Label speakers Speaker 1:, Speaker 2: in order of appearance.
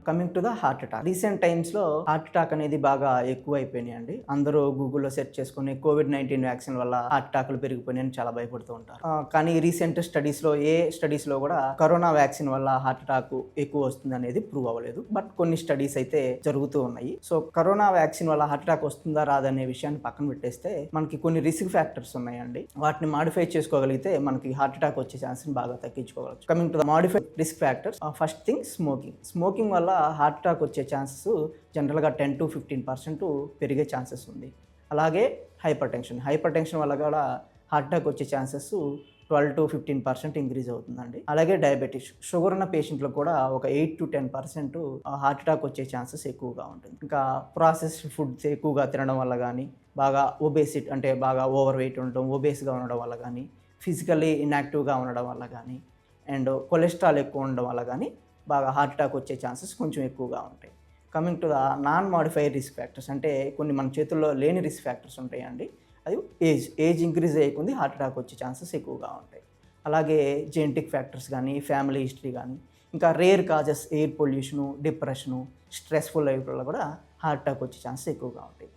Speaker 1: Coming to the heart attack. Recent టైమ్స్‌లో heart attack అనేది బాగా ఎక్కువైపోయినాయండి. అందరూ గూగుల్‌లో సెర్చ్ చేసుకొని కోవిడ్-19 వ్యాక్సిన్ వల్ల హార్ట్ అటాక్‌లు పెరిగిపోయినాయని చాలా భయపడుతూ ఉంటారు. కానీ రీసెంట్ స్టడీస్‌లో కూడా కరోనా వ్యాక్సిన్ వల్ల హార్ట్ అటాక్ ఎక్కువ వస్తుందనేది ప్రూవ్ అవ్వలేదు. బట్ కొన్ని స్టడీస్ అయితే జరుగుతూ ఉన్నాయి. సో కరోనా వ్యాక్సిన్ వల్ల హార్ట్ అటాక్ వస్తుందా రాదా అనే విషయాన్ని పక్కన పెట్టేస్తే మనకి కొన్ని రిస్క్ ఫ్యాక్టర్స్ ఉన్నాయండి. వాటిని మాడిఫై చేసుకోగలిగితే మనకి హార్ట్ అటాక్ వచ్చే ఛాన్స్‌ని బాగా తగ్గించుకోవచ్చు. Coming to the modified risk factors, first thing smoking వల్ల హార్ట్ అటాక్ వచ్చే ఛాన్సెస్ జనరల్గా 10-15% పెరిగే ఛాన్సెస్ ఉంది. అలాగే హైపర్ టెన్షన్ వల్ల కూడా హార్ట్ అటాక్ వచ్చే ఛాన్సెస్ 12-15% ఇంక్రీజ్ అవుతుందండి. అలాగే డయాబెటీస్, షుగర్ ఉన్న పేషెంట్లకు కూడా ఒక 8-10% హార్ట్ అటాక్ వచ్చే ఛాన్సెస్ ఎక్కువగా ఉంటుంది. ఇంకా ప్రాసెస్డ్ ఫుడ్స్ ఎక్కువగా తినడం వల్ల కానీ, బాగా ఒబేసిటీ అంటే బాగా ఓవర్ వెయిట్ ఉండడం, ఒబేస్గా ఉండడం వల్ల కానీ, ఫిజికల్లీ ఇన్యాక్టివ్గా ఉండడం వల్ల కానీ, అండ్ కొలెస్ట్రాల్ ఎక్కువ ఉండడం వల్ల కానీ బాగా హార్ట్ అటాక్ వచ్చే ఛాన్సెస్ కొంచెం ఎక్కువగా ఉంటాయి. Coming to the non modified risk factors, అంటే కొన్ని మన చేతుల్లో లేని రిస్క్ ఫ్యాక్టర్స్ ఉంటాయండి. అది ఏజ్ ఇంక్రీజ్ అయ్యేకొంది హార్ట్ అటాక్ వచ్చే ఛాన్సెస్ ఎక్కువగా ఉంటాయి. అలాగే జెనెటిక్ ఫ్యాక్టర్స్ కానీ, ఫ్యామిలీ హిస్టరీ కానీ, ఇంకా rare causes air pollution, depression, stressful life వల్ల కూడా హార్ట్ అటాక్ వచ్చే ఛాన్సెస్ ఎక్కువగా ఉంటాయి.